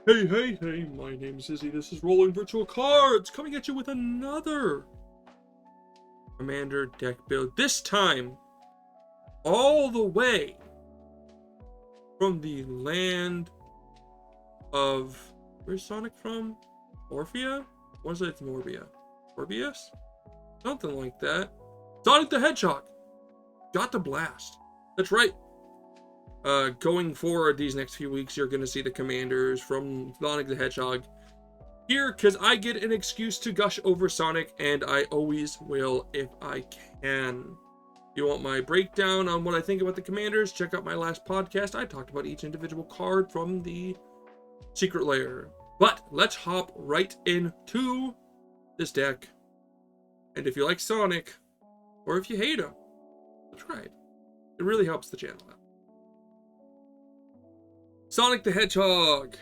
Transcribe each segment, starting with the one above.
Hey, my name's Izzy. This is Rolling Virtual Cards, coming at you with another Commander deck build. This time, all the way from the land of... Where's Sonic from? Orphea? What is it? It's Morbia. Morbius? Something like that. Sonic the Hedgehog! Got the blast. That's right. Going forward these next few weeks, you're going to see the commanders from Sonic the Hedgehog here, because I get an excuse to gush over Sonic, and I always will if I can. If you want my breakdown on what I think about the commanders, check out my last podcast. I talked about each individual card from the secret lair. But let's hop right into this deck. And if you like Sonic, or if you hate him, subscribe. It really helps the channel out. Sonic the Hedgehog.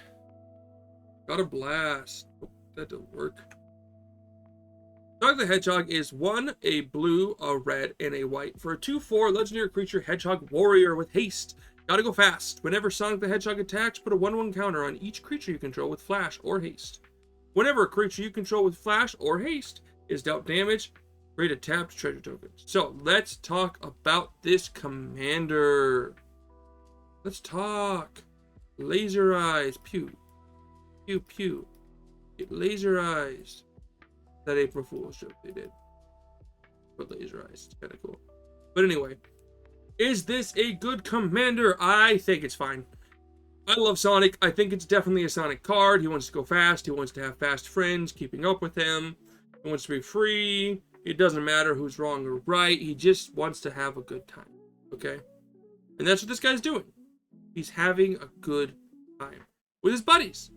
Got a blast. Oh, that didn't work. Sonic the Hedgehog is a blue, a red, and a white for a 2/4 legendary creature Hedgehog warrior with haste. Gotta go fast. Whenever Sonic the Hedgehog attacks, put a 1/1 counter on each creature you control with flash or haste. Whenever a creature you control with flash or haste is dealt damage, create a tapped treasure token. So let's talk about this commander. Let's talk. Laser eyes, pew, pew, pew. Get laser eyes. That April Fool's joke they did. But laser eyes, it's kind of cool. But anyway, is this a good commander? I think it's fine. I love Sonic. I think it's definitely a Sonic card. He wants to go fast. He wants to have fast friends keeping up with him. He wants to be free. It doesn't matter who's wrong or right. He just wants to have a good time. Okay? And that's what this guy's doing. He's having a good time with his buddies.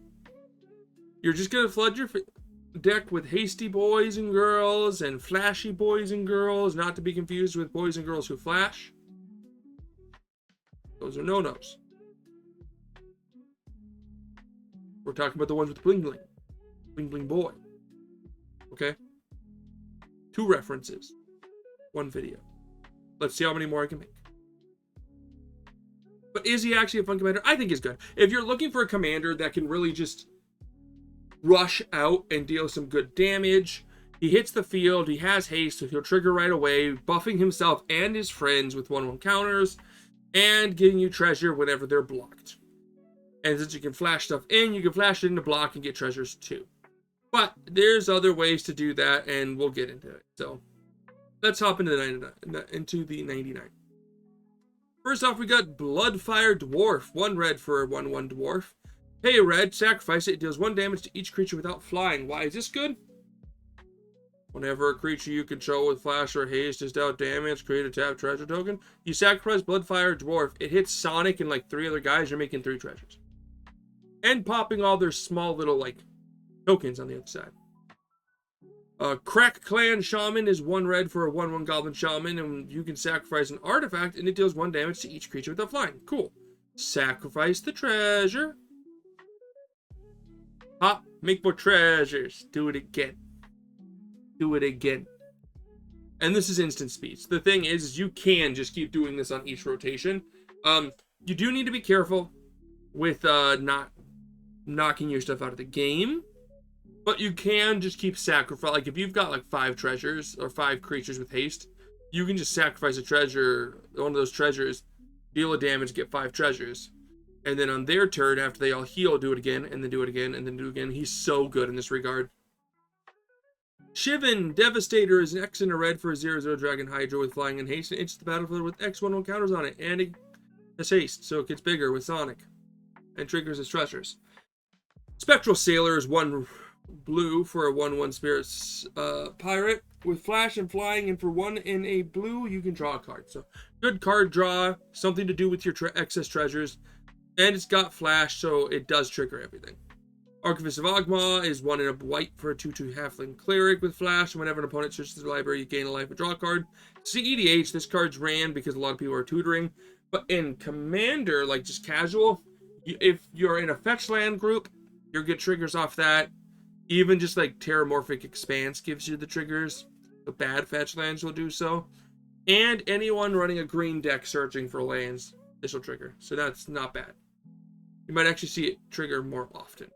You're just going to flood your deck with hasty boys and girls and flashy boys and girls, not to be confused with boys and girls who flash. Those are no-nos. We're talking about the ones with bling bling. Bling bling boy. Okay? 2 references. 1 video. Let's see how many more I can make. But is he actually a fun commander? I think he's good. If you're looking for a commander that can really just rush out and deal some good damage, he hits the field, he has haste, so he'll trigger right away, buffing himself and his friends with 1/1 counters, and giving you treasure whenever they're blocked. And since you can flash stuff in, you can flash it into block and get treasures too. But there's other ways to do that, and we'll get into it. So let's hop into the 99. First off, we got Bloodfire Dwarf. 1 red for a 1/1 dwarf. Pay a red, sacrifice it. It deals 1 damage to each creature without flying. Why is this good? Whenever a creature you control with flash or haste is dealt damage, create a tapped treasure token. You sacrifice Bloodfire Dwarf. It hits Sonic and like 3 other guys. You're making 3 treasures. And popping all their small little like tokens on the other side. Crack Clan Shaman is 1 red for a 1/1 Goblin Shaman, and you can sacrifice an artifact, and it deals 1 damage to each creature without flying. Cool. Sacrifice the treasure. Hop, make more treasures. Do it again. Do it again. And this is instant speeds. The thing is you can just keep doing this on each rotation. You do need to be careful with not knocking your stuff out of the game. But you can just keep sacrificing. Like if you've got like 5 treasures or 5 creatures with haste, you can just sacrifice a treasure, one of those treasures, deal a damage, get 5 treasures. And then on their turn, after they all heal, do it again, and then do it again, and then do it again. He's so good in this regard. Shivan Devastator is an X and a red for a 0/0 Dragon Hydra with flying and haste. It enters the battlefield with X 1/1 counters on it, and it has haste, so it gets bigger with Sonic. And triggers his treasures. Spectral Sailor is 1 blue for a 1/1 Spirit Pirate with flash and flying, and for 1 in a blue you can draw a card. So good card draw, something to do with your excess treasures, and it's got flash, so it does trigger everything. Archivist of Ogma is 1 in a white for a 2/2 Halfling Cleric with flash, and whenever an opponent searches the library you gain a life and draw a card. CEDH, this card's ran because a lot of people are tutoring, but in Commander, like just casual, if you're in a fetch land group, you'll get triggers off that. Even just like Terramorphic Expanse gives you the triggers. The bad fetch lands will do so. And anyone running a green deck searching for lands, this will trigger. So that's not bad. You might actually see it trigger more often.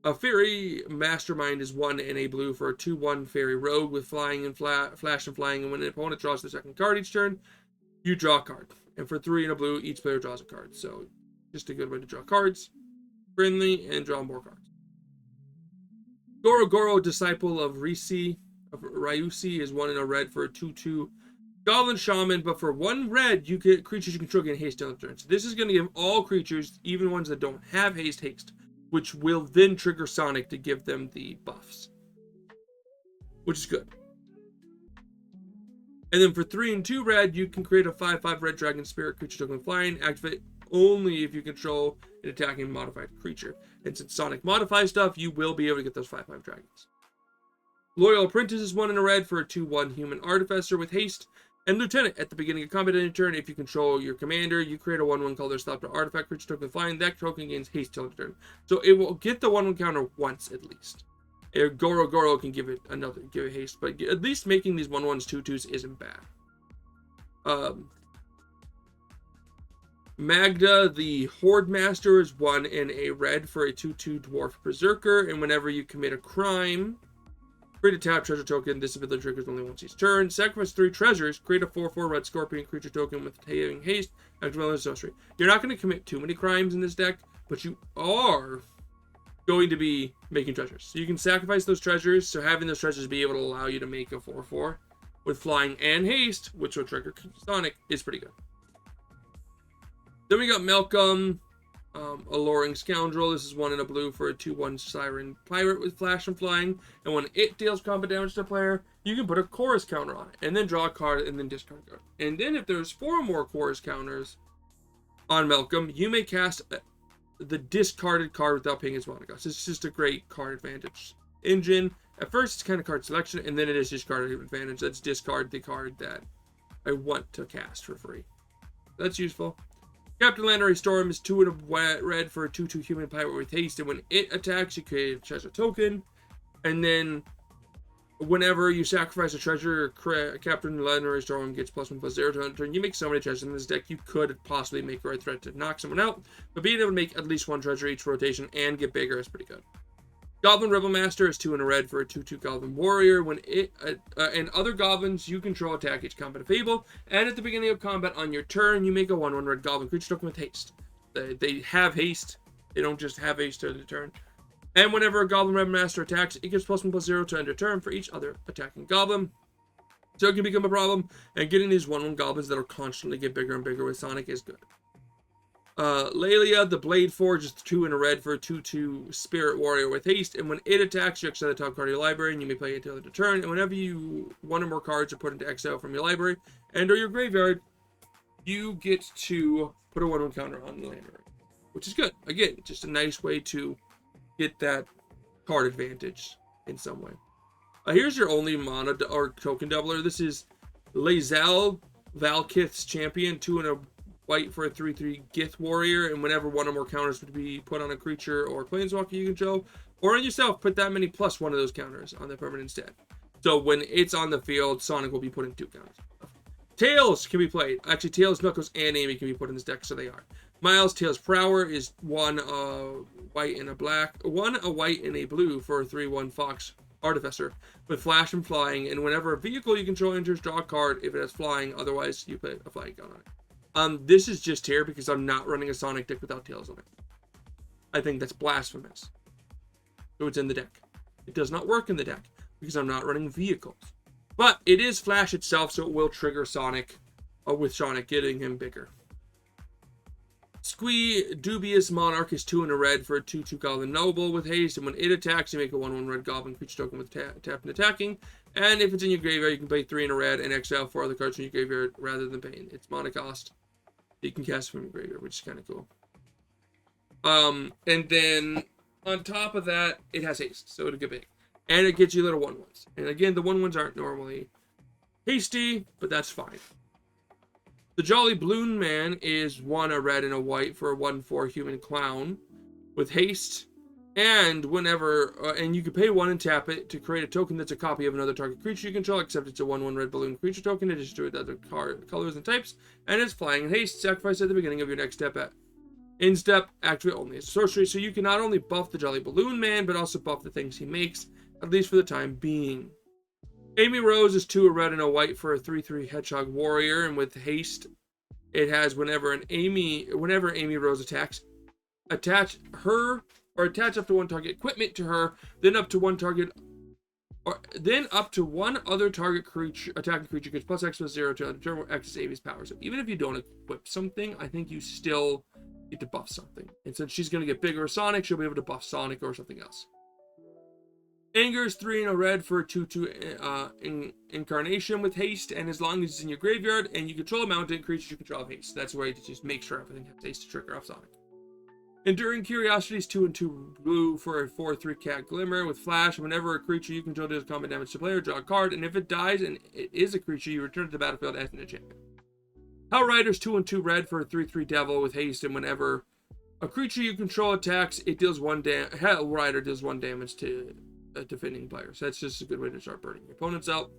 A Fairy Mastermind is 1 and a blue for a 2/1 Fairy Rogue with flying and flash and flying, and when an opponent draws their second card each turn, you draw a card. And for 3 and a blue, each player draws a card. So just a good way to draw cards. Friendly, and draw more cards. Goro Goro, Disciple of Ryusi is 1 and a red for a 2/2 Goblin Shaman, but for 1 red, you get creatures you control get haste on turn. So this is going to give all creatures, even ones that don't have haste, which will then trigger Sonic to give them the buffs, which is good. And then for 3 and 2 red, you can create a 5/5 red dragon spirit creature token flying, activate only if you control an attacking modified creature. And since Sonic modifies stuff, you will be able to get those 5/5 dragons. Loyal Apprentice is 1 and a red for a 2/1 human artificer with haste. And Lieutenant, at the beginning of combat in your turn, if you control your commander, you create a 1/1 color stop to artifact creature token flying. That token gains haste till turn. So it will get the 1/1 counter once at least. Goro Goro can give it haste, but at least making these 1/1s 2/2s isn't bad. Magda, the Horde Master, is 1 and a red for a 2/2 Dwarf Berserker, and whenever you commit a crime, create a tap treasure token. This ability triggers only once each turn. Sacrifice 3 treasures. Create a 4/4 red scorpion creature token with having haste. Activate sorcery. You're not going to commit too many crimes in this deck, but you are going to be making treasures. So you can sacrifice those treasures. So having those treasures be able to allow you to make a 4/4 with flying and haste, which will trigger Sonic, is pretty good. Then we got Malcolm, Alluring Scoundrel. This is 1 in a blue for a 2/1 Siren Pirate with flash and flying. And when it deals combat damage to a player, you can put a chorus counter on it. And then draw a card and then discard a card. And then if there's 4 more chorus counters on Malcolm, you may cast the discarded card without paying its mana cost. It's just a great card advantage engine. At first, it's kind of card selection, and then it is discard advantage. That's discard the card that I want to cast for free. That's useful. Captain Lannery Storm is 2 and a red for a 2/2 human pirate with haste, and when it attacks, you create a treasure token. And then, whenever you sacrifice a treasure, Captain Lannery Storm gets +1/+0 to turn. You make so many treasures in this deck, you could possibly make a red threat to knock someone out, but being able to make at least 1 treasure each rotation and get bigger is pretty good. Goblin Rebel Master is 2 and a red for a 2/2 Goblin Warrior. When it and other goblins you control attack each combat Fable, and at the beginning of combat on your turn, you make a 1/1 red Goblin creature token with haste. They have haste. They don't just have haste to the turn. And whenever a Goblin Rebel Master attacks, it gives +1/+0 to end your turn for each other attacking goblin. So it can become a problem, and getting these 1/1 goblins that'll constantly get bigger and bigger with Sonic is good. Lelia, the Blade Forge, is 2 and a red for a 2/2 Spirit Warrior with haste, and when it attacks, you exile the top card of your library, and you may play it until the turn. And whenever you 1 or more cards are put into exile from your library and or your graveyard, you get to put a 1/1 counter on the land, which is good. Again, just a nice way to get that card advantage in some way. Here's your only mana or token doubler. This is Lae'zel, Valkith's Champion, 2 and a white for a 3/3 Gith Warrior, and whenever 1 or more counters would be put on a creature or planeswalker you control, or on yourself, put that many +1 of those counters on the permanent instead. So when it's on the field, Sonic will be putting 2 counters. Tails can be played. Actually, Tails, Knuckles, and Amy can be put in this deck, so they are. Miles, Tails Prower is 1 white and a black, 1 a white and a blue for a 3/1 Fox Artificer with flash and flying, and whenever a vehicle you control enters, draw a card if it has flying, otherwise you put a flying gun on it. This is just here because I'm not running a Sonic deck without Tails on it. I think that's blasphemous. So it's in the deck. It does not work in the deck because I'm not running vehicles. But it is Flash itself, so it will trigger Sonic with Sonic getting him bigger. Squee, Dubious Monarch is 2 and a red for a 2/2 Goblin Noble with haste, and when it attacks, you make a 1/1 red Goblin creature token with tap and attacking. And if it's in your graveyard, you can play 3 and a red and exile 4 other cards from your graveyard rather than paying its mana cost. You can cast from your graveyard, which is kind of cool. And then on top of that, it has haste, so it'll get big. And it gets you little 1/1s. And again, the 1/1s aren't normally hasty, but that's fine. The Jolly Balloon Man is 1 a red and a white for a 1/4 human clown with haste. And whenever, and you can pay 1 and tap it to create a token that's a copy of another target creature you control, except it's a 1/1 red balloon creature token. It is destroyed other colors and types, and it's flying and haste. Sacrifice at the beginning of your next step at In-step, activate only as a sorcery, so you can not only buff the Jolly Balloon Man, but also buff the things he makes, at least for the time being. Amy Rose is 2 a red and a white for a 3/3 Hedgehog Warrior, and with haste, it has whenever Amy Rose attacks, attach her or attach up to one target equipment to her, then up to one other target creature attacking creature gets plus X plus 0 to determine X is Amy's power. So even if you don't equip something, I think you still get to buff something. And since she's going to get bigger Sonic, she'll be able to buff Sonic or something else. Anger is 3 and a red for a 2/2 incarnation with haste, and as long as it's in your graveyard and you control a mountain, creatures you control have haste. That's a way to just make sure everything has haste to trigger off Sonic. Enduring Curiosity is 2 and 2 blue for a 4/3 Cat Glimmer with flash. Whenever a creature you control does combat damage to player, draw a card, and if it dies and it is a creature, you return to the battlefield as an enchantment. Hell Rider's 2 and 2 red for a 3/3 Devil with haste, and whenever a creature you control attacks, it deals Hell Rider deals 1 damage to a defending player. So that's just a good way to start burning your opponents out.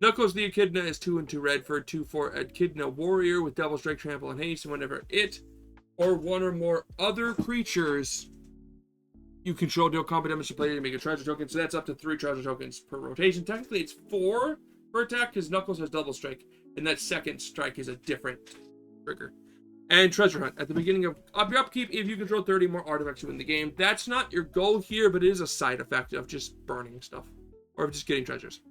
Knuckles the Echidna is 2 and 2 red for a 2/4 Echidna Warrior with Double Strike, Trample, and haste, and whenever it or one or more other creatures you control deal combat damage to player, you make a treasure token. So that's up to 3 treasure tokens per rotation. Technically, it's 4 per attack because Knuckles has double strike, and that second strike is a different trigger. And treasure hunt at the beginning of your upkeep. If you control 30 more artifacts, you win the game. That's not your goal here, but it is a side effect of just burning stuff or of just getting treasures.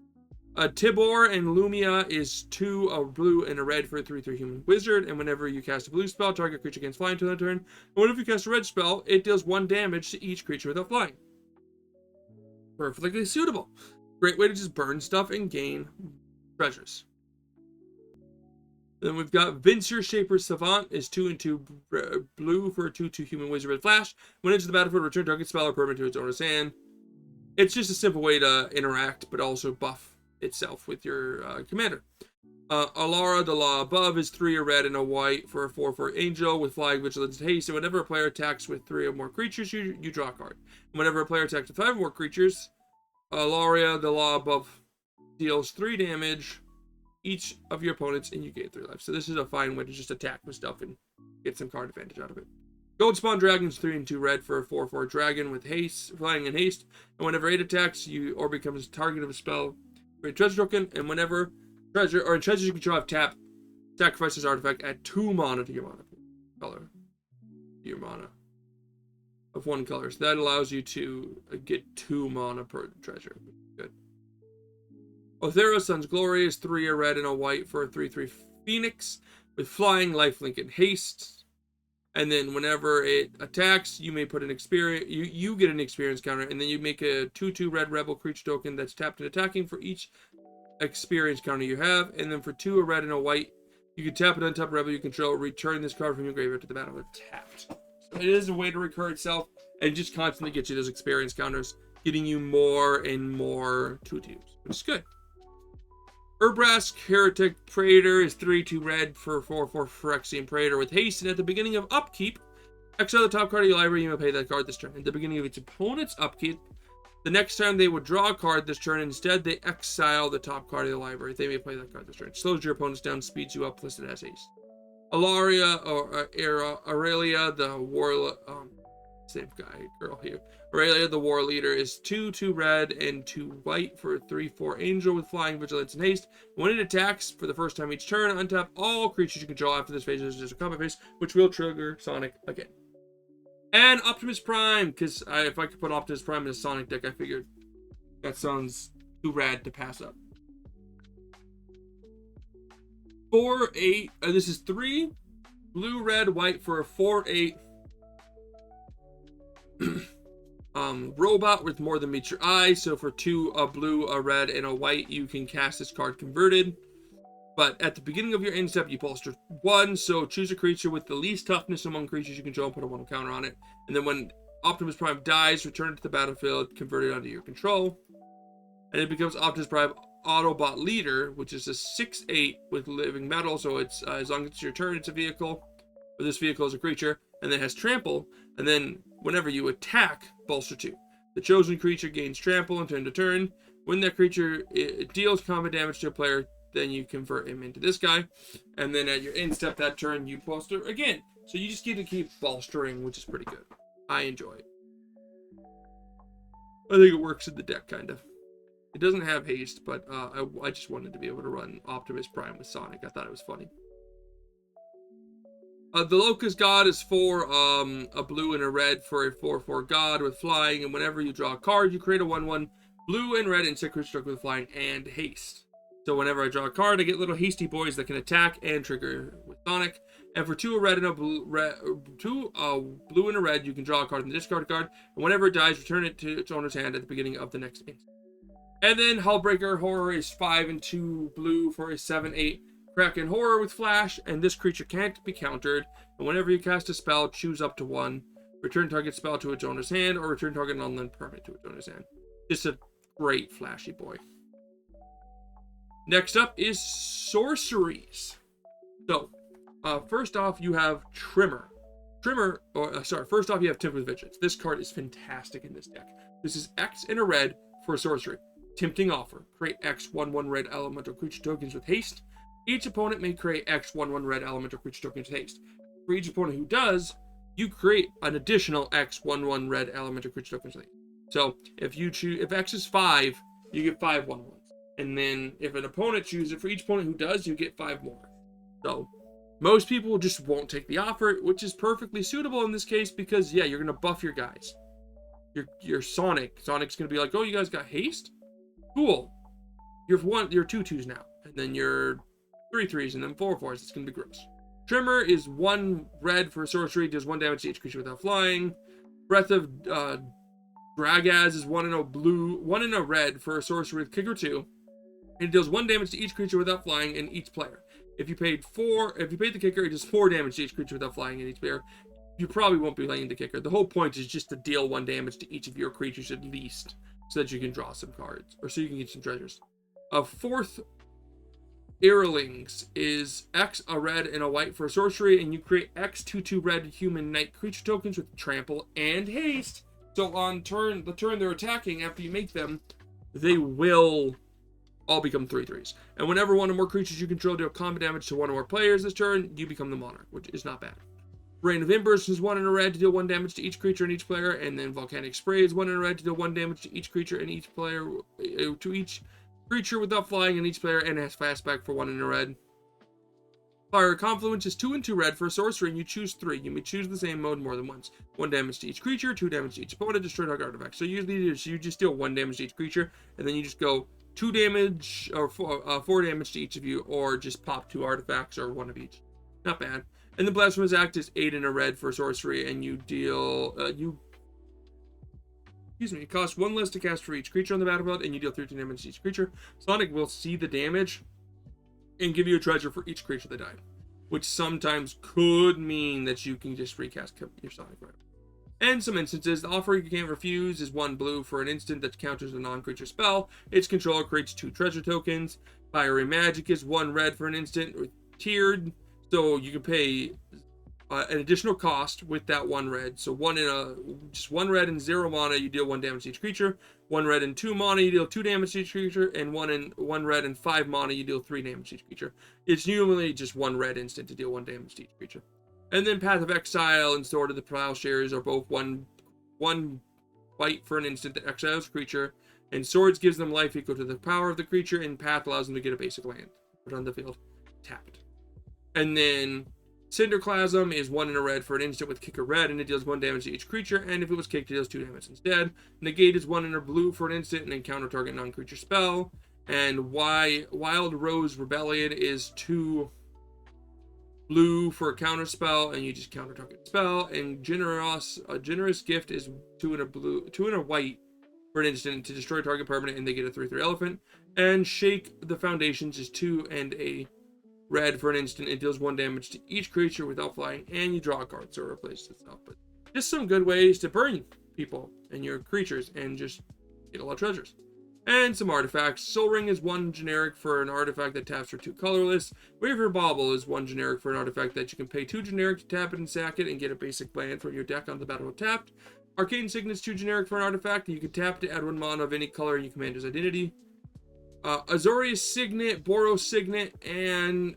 Tibor and Lumia is 2 a blue and a red for a 3/3 human wizard, and whenever you cast a blue spell, target creature gains flying until that turn. And whenever you cast a red spell, it deals 1 damage to each creature without flying. Perfectly suitable. Great way to just burn stuff and gain treasures. Then we've got Vincer Shaper Savant is 2 and 2 blue for a 2/2 human wizard with flash. When it's the battlefield, return target spell or permanent to its owner's hand. It's just a simple way to interact, but also buff itself with your commander. Alara, the law above, is 3 a red and a white for a 4/4 angel with flying, vigilance, and haste. And whenever a player attacks with 3 or more creatures, you draw a card. And whenever a player attacks with 5 or more creatures, Alaria, the law above, deals 3 damage each of your opponents, and you gain 3 life. So this is a fine way to just attack with stuff and get some card advantage out of it. Gold Spawn Dragon's 3 and 2 red for a 4/4 dragon with haste, flying and haste. And whenever it attacks you or becomes target of a spell, create a treasure token. And whenever treasures you control have tap, sacrifice this artifact, add 2 mana to your mana color. Your mana of 1 color. So that allows you to get 2 mana per treasure. Good. Otheros Sun's Glory is 3 a red and a white for a 3/3 Phoenix with flying, lifelink, and haste. And then whenever it attacks, you may put an experience. You get an experience counter, and then you make a 2/2 red rebel creature token that's tapped and attacking for each experience counter you have. And then for 2 a red and a white, you can tap an untapped rebel you control. Return this card from your graveyard to the battlefield tapped. So it is a way to recur itself and just constantly get you those experience counters, getting you more and more 2/2s, which is good. Urbrask Heretic Praetor is 3/2 red for 4/4 Phyrexian Praetor with haste, and at the beginning of upkeep, exile the top card of your library, you may play that card this turn. At the beginning of its opponent's upkeep, the next time they would draw a card this turn, instead they exile the top card of the library. They may play that card this turn. Slows your opponents down, speeds you up, listed as haste. Alaria or Aurelia, the war same girl here. Aurelia, the war leader, is 2/2 red and 2 white for a 3/4 angel with flying, vigilance, and haste. When it attacks for the first time each turn, untap all creatures you control after this phase. There's just a combat phase, which will trigger Sonic again. And Optimus Prime, because if I could put Optimus Prime in a Sonic deck, I figured that sounds too rad to pass up. 4/8. This is 3 blue, red, white for a 4/8 robot with more than meets your eye. So for 2 a blue, a red, and a white, you can cast this card converted. But at the beginning of your end step, you bolster 1. So choose a creature with the least toughness among creatures you control and put a 1 counter on it. And then when Optimus Prime dies, return it to the battlefield, convert it under your control. And it becomes Optimus Prime Autobot Leader, which is a 6/8 with living metal. So it's as long as it's your turn, it's a vehicle. Or this vehicle is a creature. And then it has trample. And then whenever you attack, bolster 2. The chosen creature gains trample and turn to turn. When that creature deals combat damage to a player, then you convert him into this guy. And then at your end step that turn, you bolster again. So you just get to keep bolstering, which is pretty good. I enjoy it. I think it works in the deck, kind of. It doesn't have haste, but I just wanted to be able to run Optimus Prime with Sonic. I thought it was funny. The Locust God is for a blue and a red for a 4/4 God with flying, and whenever you draw a card, you create a 1/1 blue and red insect creature with flying and haste. So whenever I draw a card, I get little hasty boys that can attack and trigger with Sonic. And for two red and a blue, blue and a red, you can draw a card and discard a card. And whenever it dies, return it to its owner's hand at the beginning of the next instant. And then Hullbreaker Horror is 5 and 2 blue for a 7/8 Kraken Horror with Flash, and this creature can't be countered. And whenever you cast a spell, choose up to one. Return target spell to its owner's hand, or return target non-land permanent to its owner's hand. Just a great flashy boy. Next up is sorceries. So, first off, you have Trimmer. First off, you have Tempt with Vigilance. This card is fantastic in this deck. This is X in a red for a sorcery. Tempting Offer. Create X 1/1 red elemental creature tokens with haste. Each opponent may create X 1/1 red elemental creature tokens with haste. For each opponent who does, you create an additional X 1/1 red elemental creature tokens with haste. So if X is 5, you get 5 1/1s. And then if an opponent chooses it, for each opponent who does, you get 5 more. So most people just won't take the offer, which is perfectly suitable in this case because, yeah, you're going to buff your guys. Your Sonic's going to be like, oh, you guys got haste? Cool. You're 2/2s now. And then you're 3/3s and then 4/4s. It's going to be gross. Trimmer is 1 red for a sorcery. Does 1 damage to each creature without flying. Breath of Dragaz is 1 in a blue, 1 in a red for a sorcery with Kicker 2. And it deals 1 damage to each creature without flying and each player. If you paid the kicker, it does 4 damage to each creature without flying and each player. You probably won't be playing the kicker. The whole point is just to deal 1 damage to each of your creatures at least, so that you can draw some cards, or so you can get some treasures. Fourth, Earlings is X a red and a white for a sorcery, and you create X 2/2 red human knight creature tokens with trample and haste. So on the turn they're attacking, after you make them, they will all become 3/3s. And whenever one or more creatures you control deal combat damage to one or more players this turn, you become the monarch, which is not bad. Rain of Embers is 1 in a red to deal 1 damage to each creature and each player, and then Volcanic Spray is 1 in a red to deal 1 damage to each creature and each player, to each creature without flying and each player, and has fastback for 1 in a red. Fire Confluence is 2 and 2 red for a sorcery, and you choose 3. You may choose the same mode more than once. 1 damage to each creature, 2 damage to each opponent, destroy target artifact. So usually you just deal 1 damage to each creature, and then you just go 2 damage or 4 damage to each of you, or just pop 2 artifacts or 1 of each. Not bad. And the Blasphemous Act is 8 in a red for sorcery, and you deal it costs 1 less to cast for each creature on the battlefield, and you deal 13 damage to each creature. Sonic will see the damage and give you a treasure for each creature that died, which sometimes could mean that you can just recast your Sonic right. And some instances, the offer you can't refuse is 1 blue for an instant that counters a non-creature spell. Its controller creates 2 treasure tokens. Fiery Magic is 1 red for an instant with tiered, so you can pay an additional cost with that 1 red. So just 1 red and 0 mana, you deal 1 damage to each creature. 1 red and 2 mana, you deal 2 damage to each creature, and 1 red and 5 mana, you deal 3 damage to each creature. It's usually just 1 red instant to deal 1 damage to each creature. And then Path of Exile and Sword of the Plowshares are both 1 white for an instant that exiles a creature, and Swords gives them life equal to the power of the creature, and Path allows them to get a basic land. Put on the field, tapped. And then Cinderclasm is 1 in a red for an instant with Kicker red, and it deals 1 damage to each creature, and if it was kicked, it deals 2 damage instead. Negate is 1 in a blue for an instant, and then counter target non-creature spell. And Wild Rose Rebellion is 2 blue for a counter spell, and you just counter target spell. And Generous Gift is 2 in a white for an instant to destroy target permanent, and they get a 3/3 elephant. And Shake the Foundations is 2 and a red for an instant. It deals 1 damage to each creature without flying, and you draw a card, so it replaces itself. But just some good ways to burn people and your creatures and just get a lot of treasures. And some artifacts. Soul Ring is 1 generic for an artifact that taps for 2 colorless. Waver Bauble is 1 generic for an artifact that you can pay 2 generic to tap it and sack it and get a basic land from your deck on the battlefield tapped. Arcane Signet is 2 generic for an artifact, and you can tap to add 1 mana of any color in your commander's identity. Azorius Signet, Boros Signet, and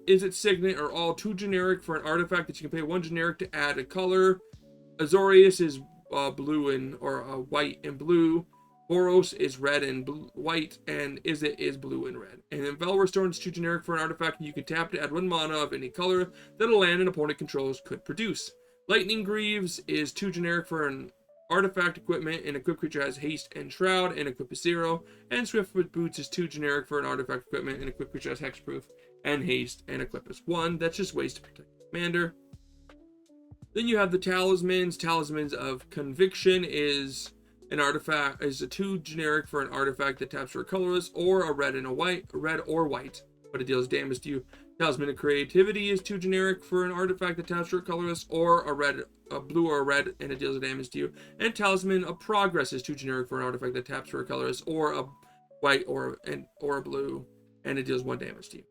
Is it Signet or all too generic for an artifact that you can pay 1 generic to add a color? Azorius is blue and or white and blue. Boros is red and white, and Izzet is blue and red. And then Velwar Stone is too generic for an artifact, and you can tap to add 1 mana of any color that a land an opponent controls could produce. Lightning Greaves is too generic for an artifact equipment, and equipped creature has haste and shroud, and equip is 0. And Swiftfoot Boots is too generic for an artifact equipment, and equipped creature has hexproof and haste, and equip is 1. That's just ways to protect the commander. Then you have the talismans. Talismans of Conviction is an artifact, is a 2 generic for an artifact that taps for a colorless or a red and a white, red or white, but it deals damage to you. Talisman of Creativity is 2 generic for an artifact that taps for a colorless or a red, a blue or a red, and it deals damage to you. And Talisman of Progress is 2 generic for an artifact that taps for a colorless or a white or a blue, and it deals 1 damage to you.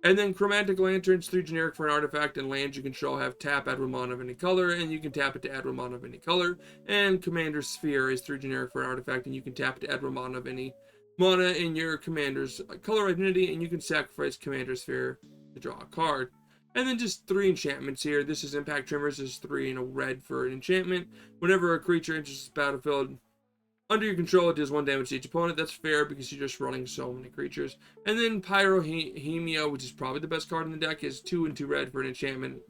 And then Chromatic Lantern's 3 generic for an artifact, and lands you control have tap, add 1 mana of any color, and you can tap it to add 1 mana of any color. And Commander's Sphere is 3 generic for an artifact, and you can tap it to add 1 mana of any mana in your commander's color identity, and you can sacrifice Commander's Sphere to draw a card. And then just 3 enchantments here. This is Impact Trimmers, is 3 and a red for an enchantment. Whenever a creature enters the battlefield under your control, it does 1 damage to each opponent. That's fair because you're just running so many creatures. And then Pyrohemia, which is probably the best card in the deck, is 2 and 2 red for an enchantment.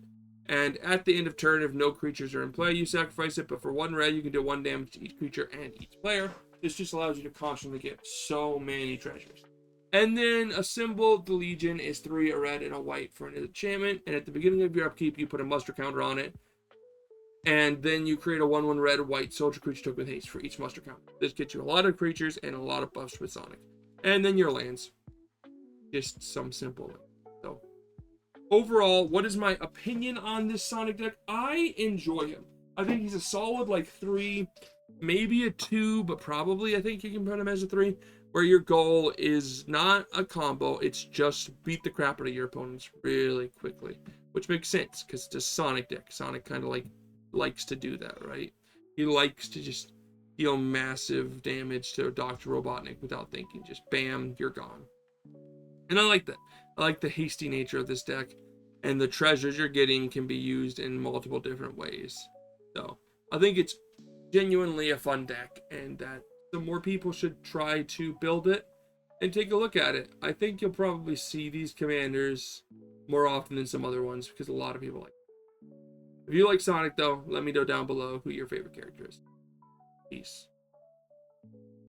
And at the end of turn, if no creatures are in play, you sacrifice it. But for 1 red, you can do 1 damage to each creature and each player. This just allows you to constantly get so many treasures. And then a symbol, the Legion, is 3 a red and a white for an enchantment. And at the beginning of your upkeep, you put a muster counter on it. And then you create a 1/1 red white soldier creature token with haste for each muster counter. This gets you a lot of creatures and a lot of buffs with Sonic. And then your lands. Just some simple. So overall, what is my opinion on this Sonic deck? I enjoy him. I think he's a solid like 3, maybe a 2, but probably I think you can put him as a 3, where your goal is not a combo, it's just beat the crap out of your opponents really quickly, which makes sense because it's a Sonic deck. Sonic kind of like likes to do that, right? He likes to just deal massive damage to Dr. Robotnik without thinking. Just bam, you're gone. And I like that. I like the hasty nature of this deck, and the treasures you're getting can be used in multiple different ways. So I think it's genuinely a fun deck, and that the more people should try to build it and take a look at it. I think you'll probably see these commanders more often than some other ones because a lot of people like it. If you like Sonic, though, let me know down below who your favorite character is. Peace.